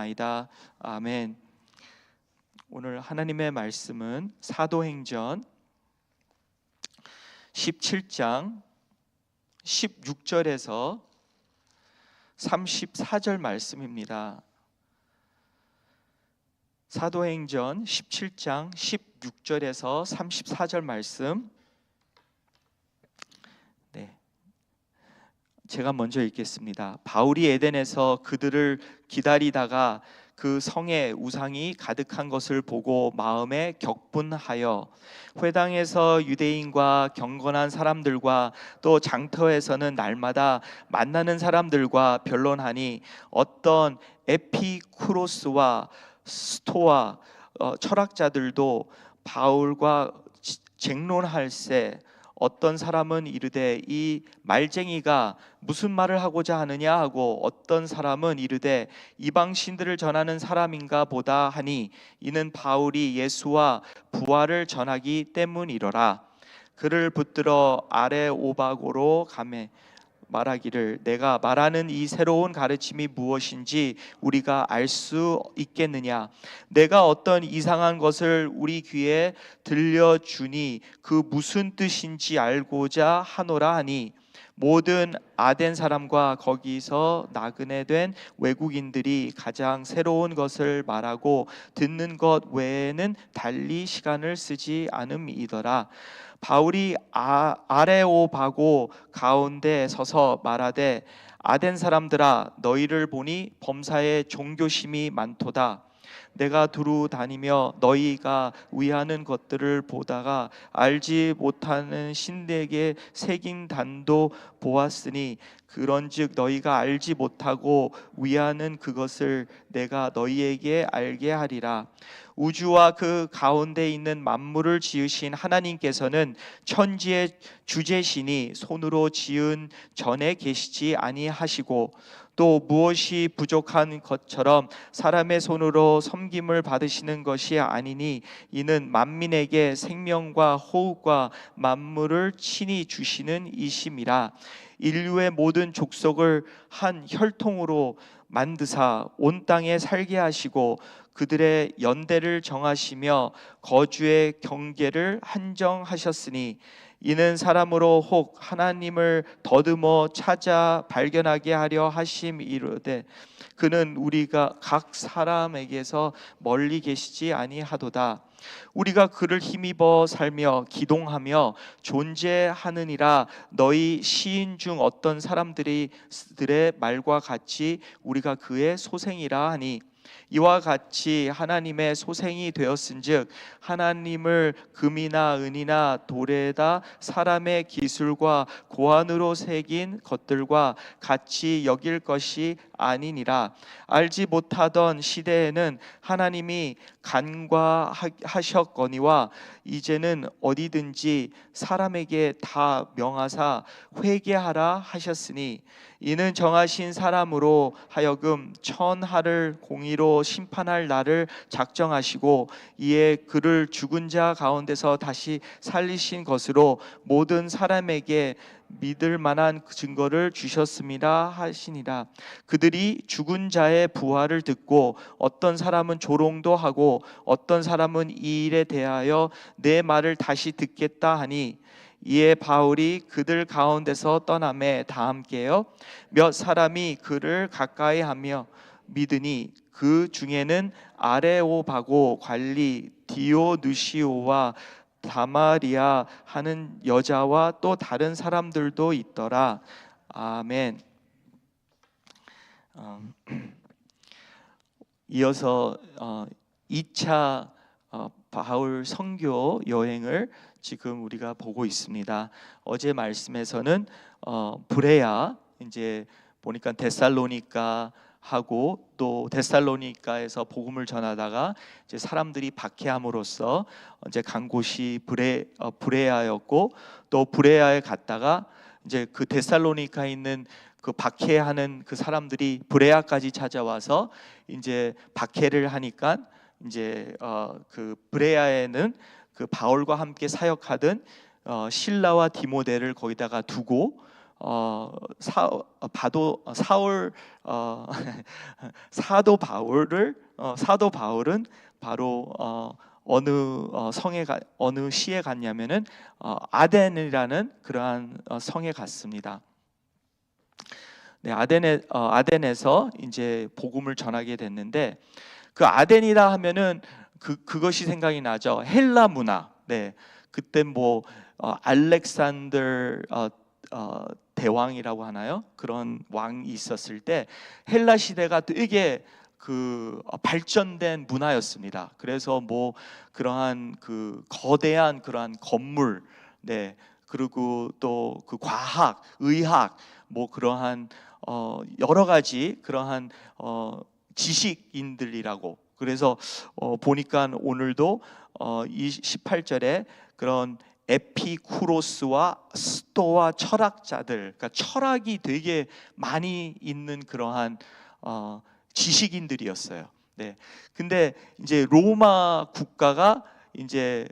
아이다. 아멘. 오늘 하나님의 말씀은 사도행전 17장 16절에서 34절 말씀입니다. 사도행전 17장 16절에서 34절 말씀. 제가 먼저 읽겠습니다. 바울이 에덴에서 그들을 기다리다가 그 성에 우상이 가득한 것을 보고 마음에 격분하여 회당에서 유대인과 경건한 사람들과 또 장터에서는 날마다 만나는 사람들과 변론하니 어떤 에피쿠로스와 스토아 철학자들도 바울과 쟁론할세 어떤 사람은 이르되 이 말쟁이가 무슨 말을 하고자 하느냐 하고 어떤 사람은 이르되 이방 신들을 전하는 사람인가 보다 하니 이는 바울이 예수와 부활을 전하기 때문이로라. 그를 붙들어 아레오바고로 가매 말하기를 내가 말하는 이 새로운 가르침이 무엇인지 우리가 알 수 있겠느냐. 내가 어떤 이상한 것을 우리 귀에 들려주니 그 무슨 뜻인지 알고자 하노라 하니 모든 아덴 사람과 거기서 나그네 된 외국인들이 가장 새로운 것을 말하고 듣는 것 외에는 달리 시간을 쓰지 않음이더라. 바울이 아레오바고 가운데 서서 말하되 아덴 사람들아 너희를 보니 범사에 종교심이 많도다. 내가 두루 다니며 너희가 위하는 것들을 보다가 알지 못하는 신에게 새긴 단도 보았으니 그런즉 너희가 알지 못하고 위하는 그것을 내가 너희에게 알게 하리라. 우주와 그 가운데 있는 만물을 지으신 하나님께서는 천지의 주재신이 손으로 지은 전에 계시지 아니하시고 또 무엇이 부족한 것처럼 사람의 손으로 섬김을 받으시는 것이 아니니 이는 만민에게 생명과 호흡과 만물을 친히 주시는 이심이라. 인류의 모든 족속을 한 혈통으로 만드사 온 땅에 살게 하시고 그들의 연대를 정하시며 거주의 경계를 한정하셨으니 이는 사람으로 혹 하나님을 더듬어 찾아 발견하게 하려 하심이로되 그는 우리가 각 사람에게서 멀리 계시지 아니하도다. 우리가 그를 힘입어 살며 기동하며 존재하느니라. 너희 시인 중 어떤 사람들의 말과 같이 우리가 그의 소생이라 하니 이와 같이 하나님의 소생이 되었은즉 하나님을 금이나 은이나 돌에다 사람의 기술과 고안으로 새긴 것들과 같이 여길 것이 아니니라. 알지 못하던 시대에는 하나님이 간과하셨거니와 이제는 어디든지 사람에게 다 명하사 회개하라 하셨으니 이는 정하신 사람으로 하여금 천하를 공의로 심판할 날을 작정하시고 이에 그를 죽은 자 가운데서 다시 살리신 것으로 모든 사람에게 믿을 만한 증거를 주셨습니다 하시니라. 그들이 죽은 자의 부활을 듣고 어떤 사람은 조롱도 하고 어떤 사람은 이 일에 대하여 내 말을 다시 듣겠다 하니 이에 바울이 그들 가운데서 떠나매 다 함께요 몇 사람이 그를 가까이하며 믿으니 그 중에는 아레오바고 관리 디오누시오와 다마리아 하는 여자와 또 다른 사람들도 있더라. 아멘. 이어서 2차 바울 선교 여행을 지금 우리가 보고 있습니다. 어제 말씀에서는 브레아 이제 보니까 데살로니가 하고 또 데살로니가에서 복음을 전하다가 이제 사람들이 박해함으로써 이제 간 곳이 브레아였고 또 브레아에 갔다가 이제 그 데살로니가에 있는 그 박해하는 그 사람들이 브레아까지 찾아와서 이제 박해를 하니까 이제 그 브레아에는 그 바울과 함께 사역하던 실라와 디모데를 거기다가 두고 사울 사도 바울은 바로 어느 시에 갔냐면은 아덴이라는 그러한 성에 갔습니다. 네, 아덴에서 이제 복음을 전하게 됐는데, 그 아덴이라 하면은 그것이 생각이 나죠. 헬라 문화. 네, 그때 뭐 알렉산더 대왕이라고 하나요? 그런 왕이 있었을 때 헬라 시대가 되게 발전된 문화였습니다. 그래서 뭐 그러한 거대한 그러한 건물, 네, 그리고 또 그 과학, 의학, 뭐 그러한 여러 가지 그러한 지식인들이라고. 그래서 보니까 오늘도 이 18절에 그런 에피쿠로스와 스토아 철학자들, 그러니까 철학이 되게 많이 있는 그러한 지식인들이었어요. 네. 근데 이제 로마 국가가 이제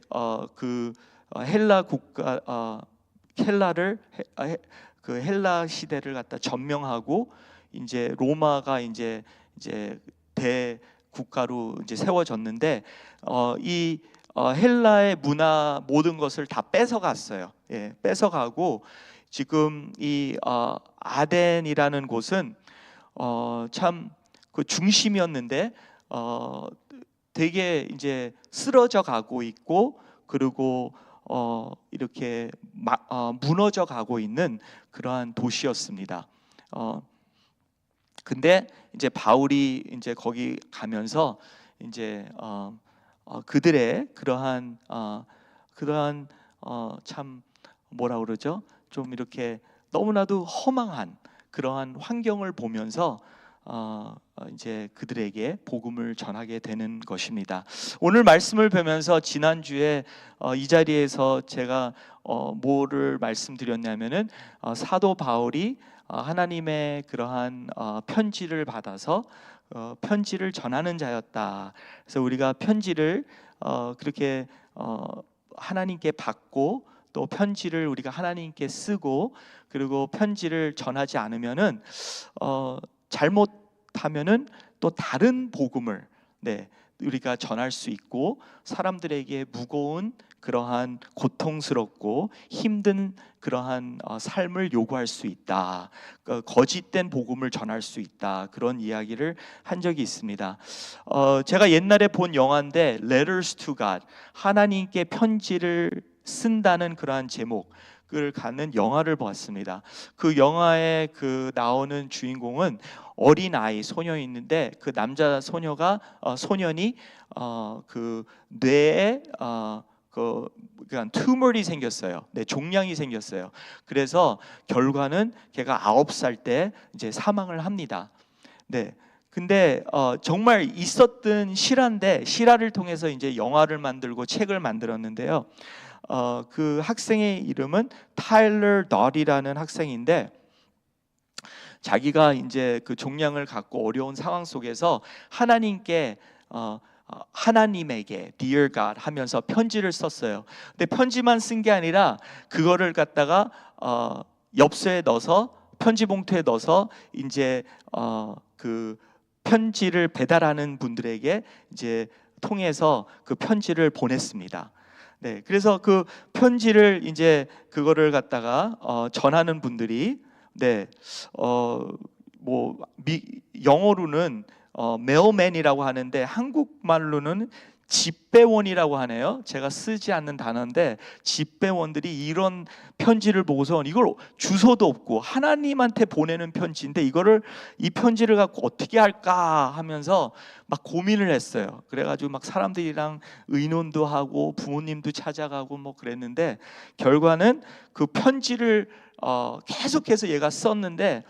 헬라 국가 헬라 시대를 갖다 점령하고 이제 로마가 이제 대국가로 이제 세워졌는데 이 헬라의 문화 모든 것을 다 뺏어갔어요. 예, 뺏어가고 지금 이 아덴이라는 곳은 참 그 중심이었는데 되게 이제 쓰러져 가고 있고, 그리고 이렇게 무너져 가고 있는 그러한 도시였습니다. 근데 이제 바울이 이제 거기 가면서 이제 그들의 그러한 참 뭐라 그러죠? 좀 이렇게 너무나도 허망한 그러한 환경을 보면서 이제 그들에게 복음을 전하게 되는 것입니다. 오늘 말씀을 보면서 지난주에 이 자리에서 제가 뭐를 말씀드렸냐면은 사도 바울이 하나님의 그러한 편지를 받아서 편지를 전하는 자였다. 그래서 우리가 편지를 그렇게 하나님께 받고, 또 편지를 우리가 하나님께 쓰고, 그리고 편지를 전하지 않으면은 잘못하면은 또 다른 복음을 우리가 전할 수 있고, 사람들에게 무거운 그러한 고통스럽고 힘든 그러한 삶을 요구할 수 있다. 거짓된 복음을 전할 수 있다. 그런 이야기를 한 적이 있습니다. 제가 옛날에 본 영화인데 Letters to God, 하나님께 편지를 쓴다는 그러한 제목을 갖는 영화를 보았습니다. 그 영화에 나오는 주인공은 어린 아이 소녀였는데, 그 남자 소년이 그 뇌에 그냥 튜머리 생겼어요. 네, 종양이 생겼어요. 그래서 결과는 걔가 9살 때 이제 사망을 합니다. 네. 근데 정말 있었던 실화인데, 실화를 통해서 이제 영화를 만들고 책을 만들었는데요. 그 학생의 이름은 타일러 덧이라는 학생인데, 자기가 이제 그 종양을 갖고 어려운 상황 속에서 하나님에게 Dear God 하면서 편지를 썼어요. 근데 편지만 쓴 게 아니라 그거를 갖다가 엽서에 넣어서, 편지 봉투에 넣어서 이제 그 편지를 배달하는 분들에게 이제 통해서 그 편지를 보냈습니다. 네, 그래서 그 편지를 이제 그거를 갖다가 전하는 분들이 뭐 영어로는 메일맨이라고 하는데 한국말로는 집배원이라고 하네요. 제가 쓰지 않는 단어인데, 집배원들이 이런 편지를 보고서 이걸 주소도 없고 하나님한테 보내는 편지인데 이 편지를 갖고 어떻게 할까 하면서 막 고민을 했어요. 그래가지고 막 사람들이랑 의논도 하고 부모님도 찾아가고 뭐 그랬는데, 결과는 그 편지를 계속해서 얘가 썼는데,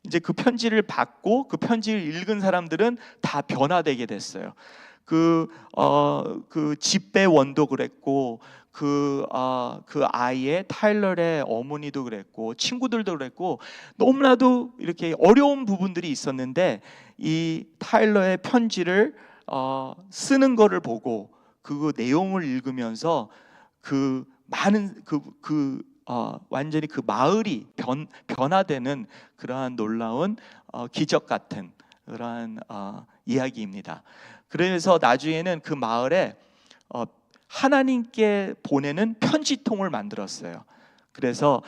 이제 그 편지를 받고 그 편지를 읽은 사람들은 다 변화되게 됐어요. 그 집배원도 그랬고, 그 아이의 타일러의 어머니도 그랬고, 친구들도 그랬고, 너무나도 이렇게 어려운 부분들이 있었는데, 이 타일러의 편지를 쓰는 거를 보고 그 내용을 읽으면서 그 많은 그 완전히 그 마을이 변화되는 그러한 놀라운 기적 같은 그러한 이야기입니다. 그래서 나중에는 그 마을에 하나님께 보내는 편지통을 만들었어요. 그래서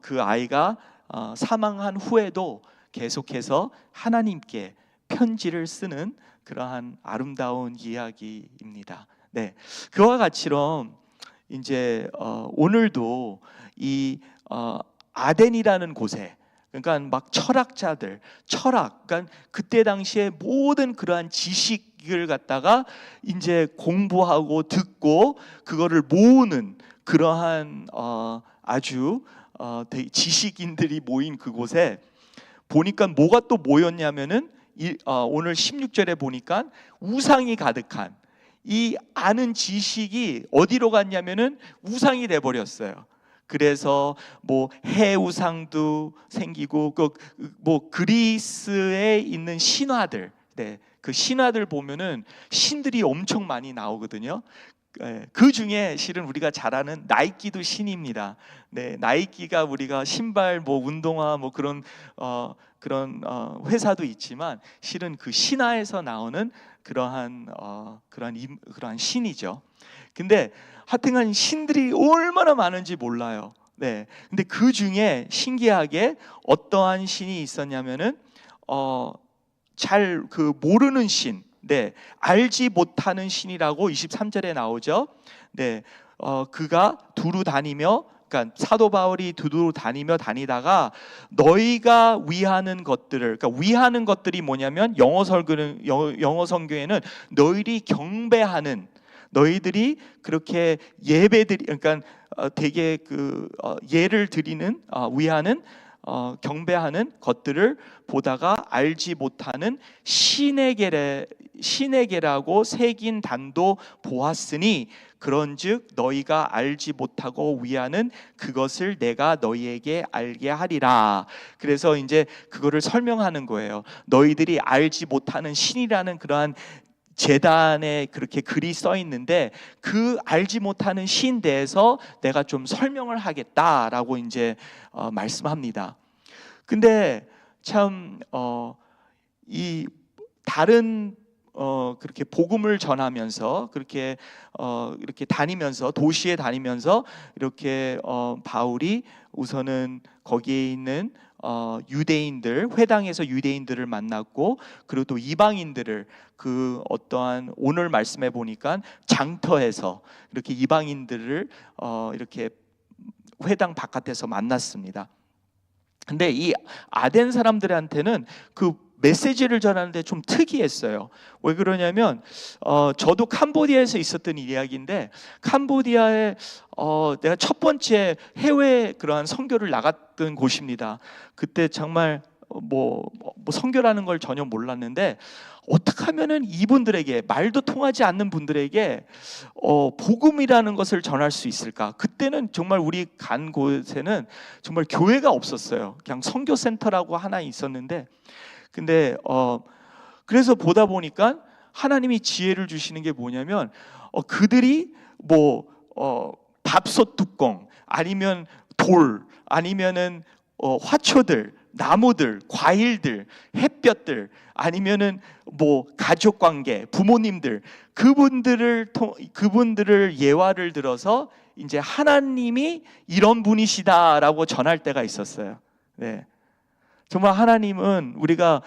그 아이가 사망한 후에도 계속해서 하나님께 편지를 쓰는 그러한 아름다운 이야기입니다. 네, 그와 같이럼 이제 오늘도 이 아덴이라는 곳에, 그러니까 막 철학자들, 그러니까 그때 당시에 모든 그러한 지식을 갖다가 이제 공부하고 듣고 그거를 모으는 그러한 아주 지식인들이 모인 그곳에 보니까 뭐가 또 모였냐면은 오늘 16절에 보니까 우상이 가득한, 이 아는 지식이 어디로 갔냐면은 우상이 돼 버렸어요. 그래서 뭐 해우상도 생기고 뭐 그리스에 있는 신화들, 네, 그 신화들 보면은 신들이 엄청 많이 나오거든요. 그 중에 실은 우리가 잘 아는 나이키도 신입니다. 네, 나이키가 우리가 신발, 뭐 운동화, 뭐 그런 회사도 있지만 실은 그 신화에서 나오는 그러한 신이죠. 근데 하여튼간 신들이 얼마나 많은지 몰라요. 네, 근데 그 중에 신기하게 어떠한 신이 있었냐면은 잘 그 모르는 신, 네, 알지 못하는 신이라고 23절에 나오죠. 네, 그가 두루 다니며, 그러니까 사도 바울이 두루 다니다가 너희가 위하는 것들을, 그러니까 위하는 것들이 뭐냐면 영어 성경에는 너희들이 경배하는, 너희들이 그렇게 예배드리, 그러니까 되게 예를 드리는, 위하는, 경배하는 것들을 보다가 알지 못하는 신에게라고 새긴 단도 보았으니 그런즉 너희가 알지 못하고 위하는 그것을 내가 너희에게 알게 하리라. 그래서 이제 그거를 설명하는 거예요. 너희들이 알지 못하는 신이라는 그러한 제단에 그렇게 글이 써 있는데 그 알지 못하는 신 대해서 내가 좀 설명을 하겠다라고 이제 말씀합니다. 근데 참 이 다른 그렇게 복음을 전하면서 그렇게 이렇게 다니면서 도시에 다니면서 이렇게 바울이 우선은 거기에 있는 유대인들, 회당에서 유대인들을 만났고, 그리고 또 이방인들을 그 어떠한 오늘 말씀해 보니까 장터에서 이렇게 이방인들을 이렇게 회당 바깥에서 만났습니다. 근데 이 아덴 사람들한테는 그 메시지를 전하는데 좀 특이했어요. 왜 그러냐면 저도 캄보디아에서 있었던 이야기인데, 캄보디아에 내가 첫 번째 해외 그러한 선교를 나갔던 곳입니다. 그때 정말 뭐 선교라는 걸 전혀 몰랐는데 어떻게 하면은 이분들에게, 말도 통하지 않는 분들에게 복음이라는 것을 전할 수 있을까? 그때는 정말 우리 간 곳에는 정말 교회가 없었어요. 그냥 선교센터라고 하나 있었는데, 근데 그래서 보다 보니까 하나님이 지혜를 주시는 게 뭐냐면 그들이 뭐 밥솥 뚜껑, 아니면 돌, 아니면은 화초들, 나무들, 과일들, 햇볕들, 아니면은 뭐 가족관계, 부모님들, 그분들을 예화를 들어서 이제 하나님이 이런 분이시다라고 전할 때가 있었어요. 네. 정말 하나님은 우리가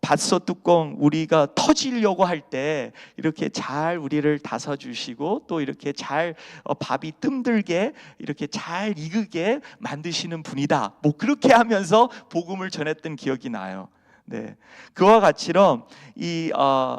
밭솥 뚜껑 우리가 터지려고 할 때 이렇게 잘 우리를 다사주시고, 또 이렇게 잘 밥이 뜸들게 이렇게 잘 익게 만드시는 분이다. 뭐 그렇게 하면서 복음을 전했던 기억이 나요. 네, 그와 같이럼 이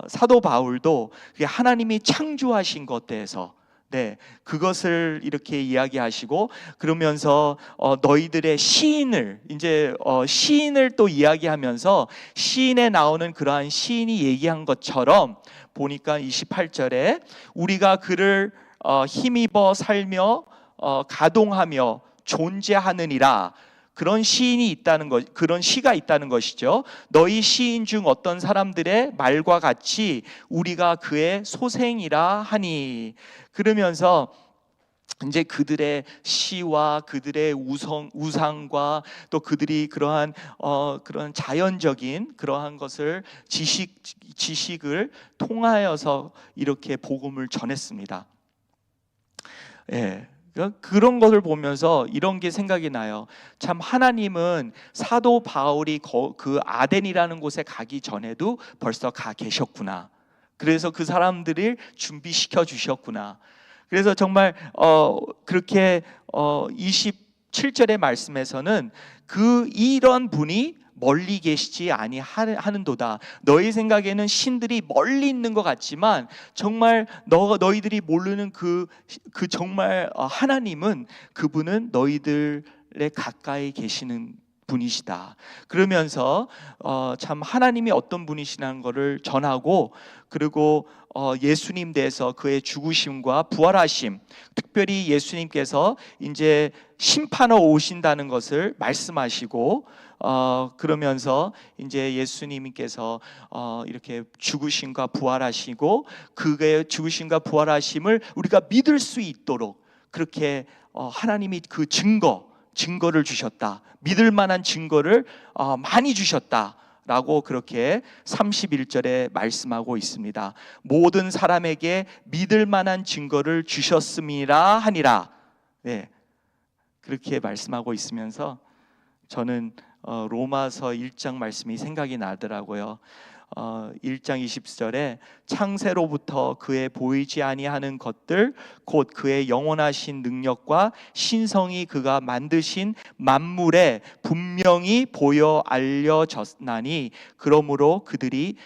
사도 바울도 하나님이 창조하신 것에 대해서, 네, 그것을 이렇게 이야기하시고, 그러면서 너희들의 시인을 이제 시인을 또 이야기하면서 시인에 나오는 그러한 시인이 얘기한 것처럼 보니까 28절에 우리가 그를 힘입어 살며 가동하며 존재하느니라, 그런 시인이 있다는 것, 그런 시가 있다는 것이죠. 너희 시인 중 어떤 사람들의 말과 같이 우리가 그의 소생이라 하니. 그러면서 이제 그들의 시와 그들의 우상과 또 그들이 그러한 그런 자연적인 그러한 것을 지식을 통하여서 이렇게 복음을 전했습니다. 예. 그런 것을 보면서 이런 게 생각이 나요. 참 하나님은 사도 바울이 그 아덴이라는 곳에 가기 전에도 벌써 가 계셨구나. 그래서 그 사람들을 준비시켜 주셨구나. 그래서 정말 그렇게 27절의 말씀에서는 이런 분이 멀리 계시지 아니하는도다. 너희 생각에는 신들이 멀리 있는 것 같지만 정말 너희들이 모르는 그 정말 하나님은, 그분은 너희들의 가까이 계시는 분이시다. 그러면서 참 하나님이 어떤 분이시라는 것을 전하고, 그리고 예수님 대해서 그의 죽으심과 부활하심, 특별히 예수님께서 이제 심판하러 오신다는 것을 말씀하시고, 그러면서 이제 예수님께서 이렇게 죽으심과 부활하시고 그의 죽으심과 부활하심을 우리가 믿을 수 있도록 그렇게 하나님이 그 증거를 주셨다. 믿을 만한 증거를 많이 주셨다 라고 그렇게 31절에 말씀하고 있습니다. 모든 사람에게 믿을 만한 증거를 주셨음이라 하니라. 네, 그렇게 말씀하고 있으면서 저는 로마서 1장 말씀이 생각이 나더라고요. 1장 20절에 창세로부터 그의 보이지 아니하는 것들 곧 그의 영원하신 능력과 신성이 그가 만드신 만물에 분명히 보여 알려졌나니 그러므로 그들이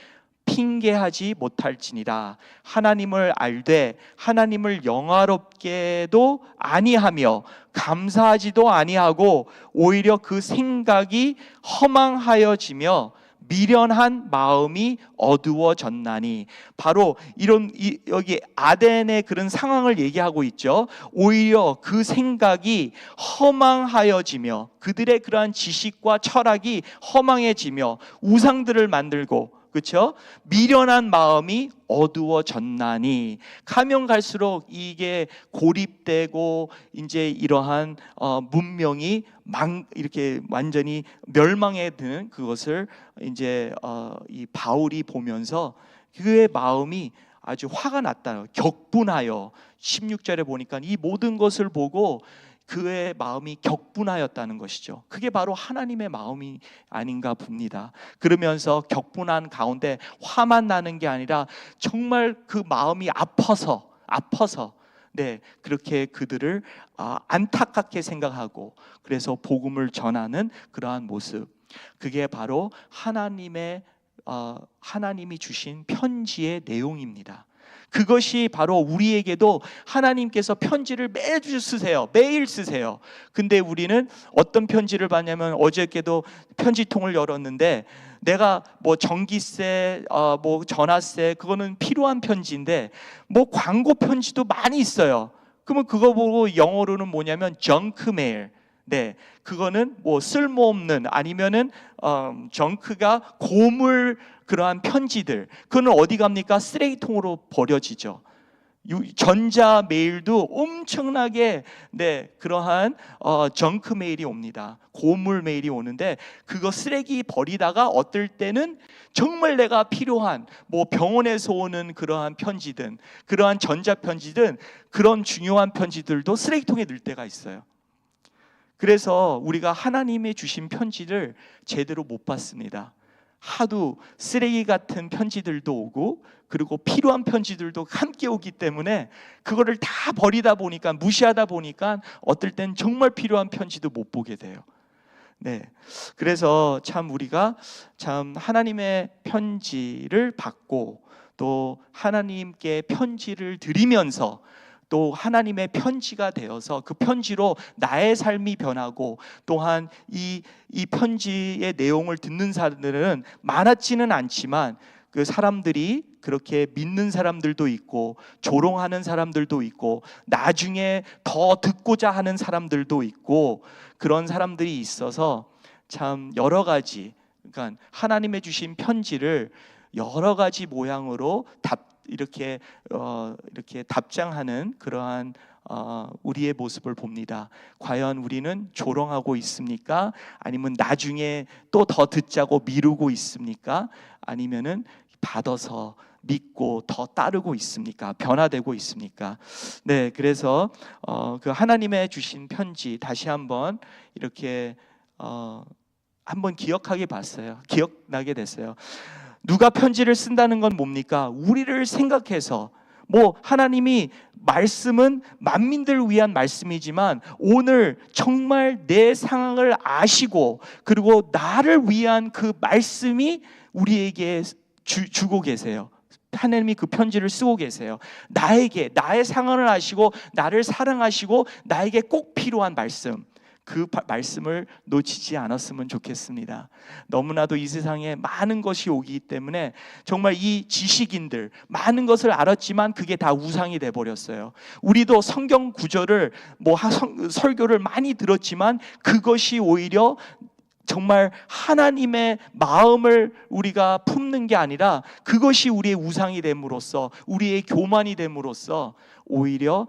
핑계하지 못할지니라. 하나님을 알되 하나님을 영화롭게도 아니하며 감사하지도 아니하고 오히려 그 생각이 허망하여지며 미련한 마음이 어두워졌나니. 바로 여기 아덴의 그런 상황을 얘기하고 있죠. 오히려 그 생각이 허망하여지며, 그들의 그러한 지식과 철학이 허망해지며 우상들을 만들고, 그렇죠? 미련한 마음이 어두워졌나니. 가면 갈수록 이게 고립되고 이제 이러한 문명이 이렇게 완전히 멸망에 드는 그것을 이제 이 바울이 보면서 그의 마음이 아주 화가 났다. 격분하여, 16절에 보니까 이 모든 것을 보고 그의 마음이 격분하였다는 것이죠. 그게 바로 하나님의 마음이 아닌가 봅니다. 그러면서 격분한 가운데 화만 나는 게 아니라 정말 그 마음이 아파서 네, 그렇게 그들을 안타깝게 생각하고, 그래서 복음을 전하는 그러한 모습, 그게 바로 하나님이 주신 편지의 내용입니다. 그것이 바로 우리에게도 하나님께서 편지를 매주 쓰세요. 매일 쓰세요. 근데 우리는 어떤 편지를 받냐면, 어저께도 편지통을 열었는데 내가 뭐 전기세, 뭐 전화세, 그거는 필요한 편지인데 뭐 광고 편지도 많이 있어요. 그러면 그거 보고 영어로는 뭐냐면 junk mail. 네, 그거는 뭐 쓸모없는, 아니면은 정크가 고물 그러한 편지들, 그거는 어디 갑니까? 쓰레기통으로 버려지죠. 전자 메일도 엄청나게 그러한 정크 메일이 옵니다. 고물 메일이 오는데 그거 쓰레기 버리다가 어떨 때는 정말 내가 필요한 뭐 병원에서 오는 그러한 편지든 그러한 전자 편지든 그런 중요한 편지들도 쓰레기통에 넣을 때가 있어요. 그래서 우리가 하나님의 주신 편지를 제대로 못 받습니다. 하도 쓰레기 같은 편지들도 오고 그리고 필요한 편지들도 함께 오기 때문에 그거를 다 버리다 보니까, 무시하다 보니까 어떨 땐 정말 필요한 편지도 못 보게 돼요. 네, 그래서 참 우리가 참 하나님의 편지를 받고 또 하나님께 편지를 드리면서 또 하나님의 편지가 되어서 그 편지로 나의 삶이 변하고, 또한 이 편지의 내용을 듣는 사람들은 많았지는 않지만 그 사람들이 그렇게 믿는 사람들도 있고 조롱하는 사람들도 있고 나중에 더 듣고자 하는 사람들도 있고, 그런 사람들이 있어서 참 여러 가지, 그러니까 하나님의 주신 편지를 여러 가지 모양으로 이렇게 답장하는 그러한 우리의 모습을 봅니다. 과연 우리는 조롱하고 있습니까? 아니면 나중에 또 더 듣자고 미루고 있습니까? 아니면은 받아서 믿고 더 따르고 있습니까? 변화되고 있습니까? 네, 그래서 그 하나님의 주신 편지 다시 한번 이렇게 한번 기억하게 봤어요. 기억나게 됐어요. 누가 편지를 쓴다는 건 뭡니까? 우리를 생각해서, 하나님이 말씀은 만민들을 위한 말씀이지만 오늘 정말 내 상황을 아시고 그리고 나를 위한 그 말씀이 우리에게 주고 계세요. 하나님이 그 편지를 쓰고 계세요. 나에게, 나의 상황을 아시고 나를 사랑하시고 나에게 꼭 필요한 말씀, 그 말씀을 놓치지 않았으면 좋겠습니다. 너무나도 이 세상에 많은 것이 오기 때문에 정말 이 지식인들 많은 것을 알았지만 그게 다 우상이 돼버렸어요. 우리도 성경 구절을 설교를 많이 들었지만 그것이 오히려 정말 하나님의 마음을 우리가 품는 게 아니라 그것이 우리의 우상이 됨으로써, 우리의 교만이 됨으로써 오히려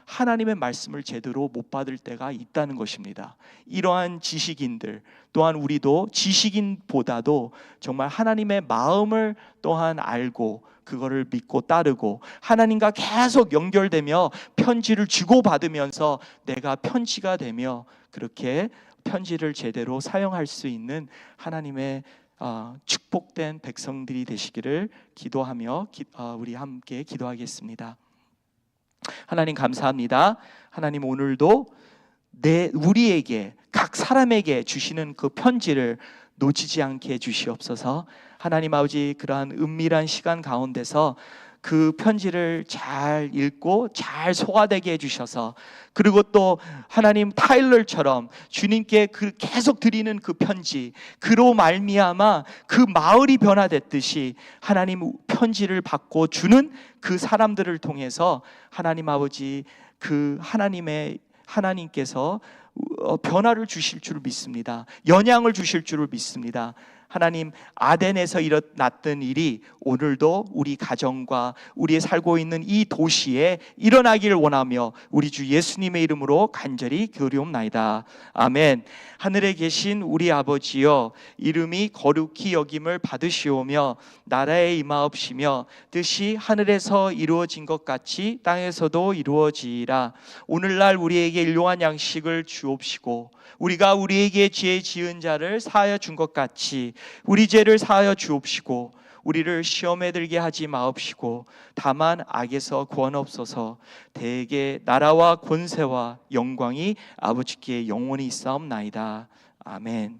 하나님의 말씀을 제대로 못 받을 때가 있다는 것입니다. 이러한 지식인들 또한 우리도 지식인보다도 정말 하나님의 마음을 또한 알고 그거를 믿고 따르고 하나님과 계속 연결되며 편지를 주고받으면서 내가 편지가 되며 그렇게 편지를 제대로 사용할 수 있는 하나님의 축복된 백성들이 되시기를 기도하며 우리 함께 기도하겠습니다. 하나님 감사합니다. 하나님 오늘도 우리에게 각 사람에게 주시는 그 편지를 놓치지 않게 해주시옵소서. 하나님 아버지, 그러한 은밀한 시간 가운데서 그 편지를 잘 읽고 잘 소화되게 해주셔서, 그리고 또 하나님 타일러처럼 주님께 계속 드리는 그 편지, 그로 말미암아 그 마을이 변화됐듯이 하나님 편지를 받고 주는 그 사람들을 통해서 하나님 아버지, 그 하나님께서 변화를 주실 줄 믿습니다. 영향을 주실 줄을 믿습니다. 하나님, 아덴에서 일어났던 일이 오늘도 우리 가정과 우리의 살고 있는 이 도시에 일어나기를 원하며 우리 주 예수님의 이름으로 간절히 기도리옵나이다. 아멘. 하늘에 계신 우리 아버지여, 이름이 거룩히 여김을 받으시오며 나라에 임하옵시며 뜻이 하늘에서 이루어진 것 같이 땅에서도 이루어지이라. 오늘날 우리에게 일용할 양식을 주옵시고 우리가 우리에게 죄 지은 자를 사하여 준 것 같이 우리 죄를 사하여 주옵시고 우리를 시험에 들게 하지 마옵시고 다만 악에서 구원하옵소서. 대개 나라와 권세와 영광이 아버지께 영원히 있사옵나이다. 아멘.